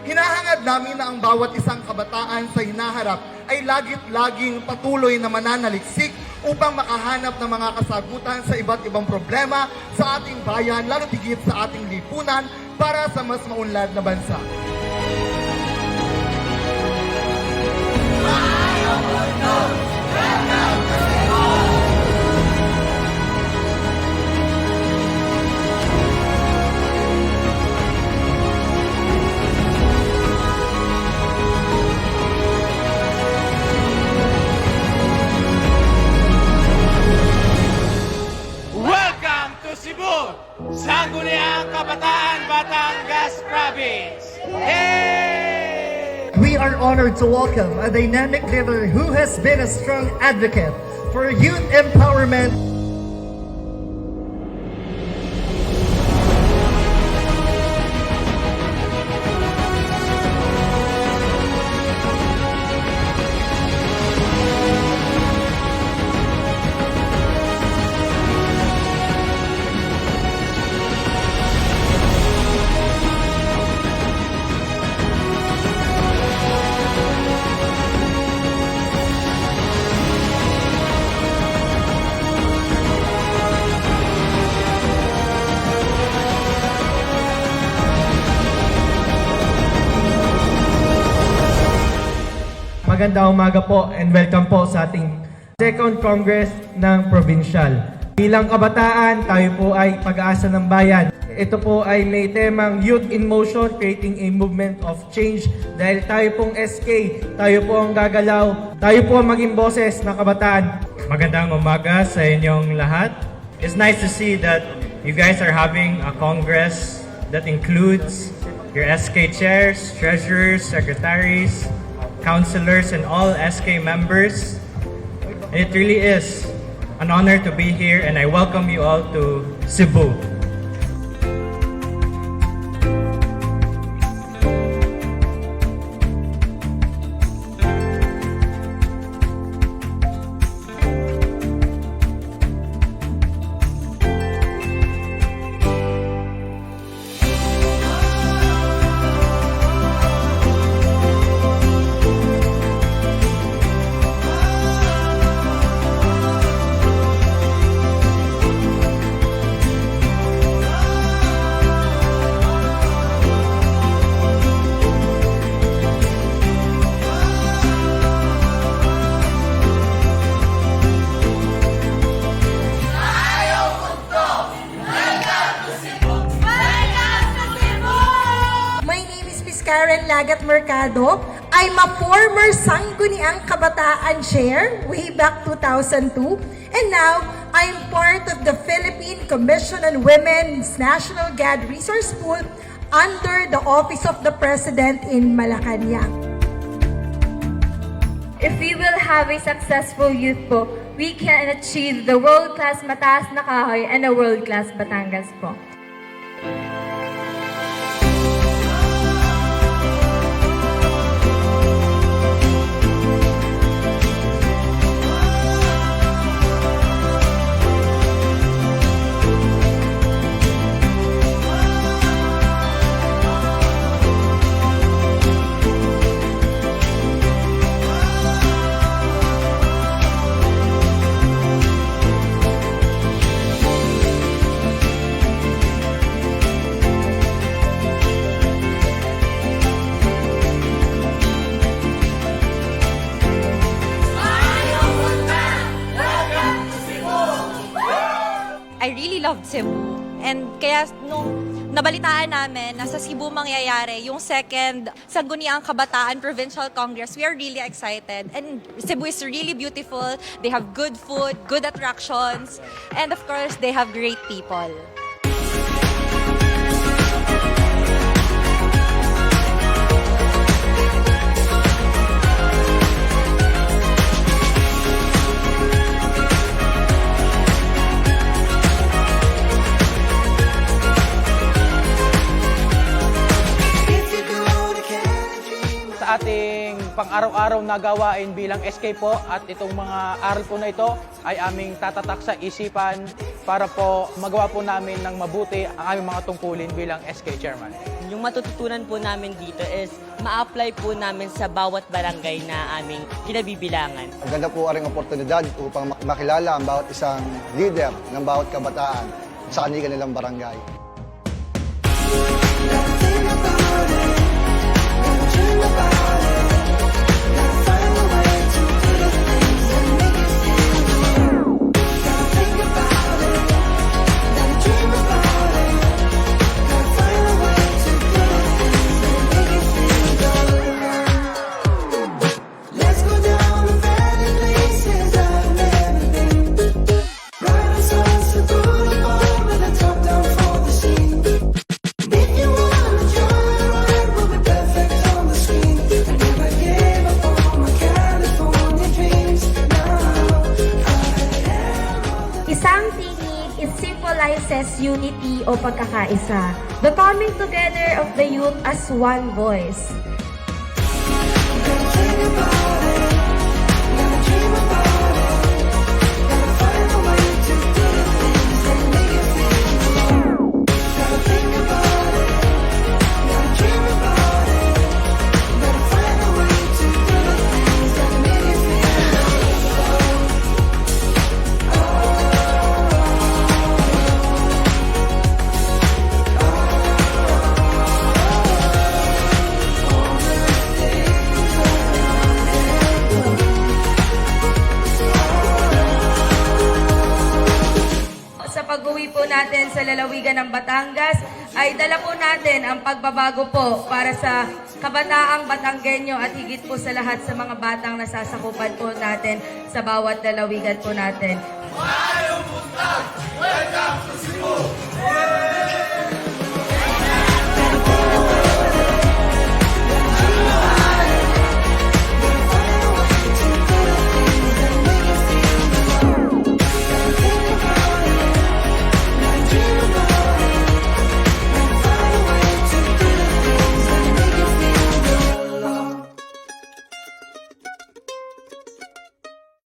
Hinahangad namin na ang bawat isang kabataan sa hinaharap ay laging patuloy na mananaliksik upang makahanap ng mga kasagutan sa iba't ibang problema sa ating bayan, lalo tigit sa ating lipunan para sa mas maunlad na bansa. Welcome to Cebu, Sangguniang Kabataan, Batangas Province. Hey! We are honored to welcome a dynamic leader who has been a strong advocate for youth empowerment. Magandang umaga po and welcome po sa ating Second Congress ng Provincial. Bilang kabataan, tayo po ay pag-asa ng bayan. Ito po ay may temang Youth in Motion, Creating a Movement of Change. Dahil tayo pong SK, tayo po ang gagalaw, tayo po ang maging boses ng kabataan. Magandang umaga sa inyong lahat. It's nice to see that you guys are having a Congress that includes your SK chairs, treasurers, secretaries, councilors, and all SK members. And it really is an honor to be here, and I welcome you all to Cebu. Karen Lagat Mercado. I'm a former Sangguniang Kabataan Chair way back 2002, and now I'm part of the Philippine Commission on Women's National GAD Resource Pool under the Office of the President in Malacanang. If we will have a successful youth po, we can achieve the world-class Mataas na Kahoy and a world-class Batangas po. I really loved Cebu. And kaya nung nabalitaan namin na sa Cebu mangyayari yung second Sangguniang Kabataan Provincial Congress, we are really excited. And Cebu is really beautiful. They have good food, good attractions, and of course, they have great people. ating pang-araw-araw na gawain bilang SK po at itong mga aral po na ito ay aming tatatak sa isipan para po magawa po namin ng mabuti ang aming mga tungkulin bilang SK Chairman. Yung matututunan po namin dito is ma-apply po namin sa bawat barangay na aming kinabibilangan. Maganda po rin oportunidad upang makilala ang bawat isang leader ng bawat kabataan sa kanilang barangay. Isang tinig is symbolizes unity o pagkakaisa. The coming together of the youth as one voice. Pag-uwi po natin sa lalawigan ng Batangas ay dala po natin ang pagbabago po para sa kabataang Batanggenyo at higit po sa lahat sa mga batang nasasakupan po natin sa bawat lalawigan po natin. Welcome to Cebu!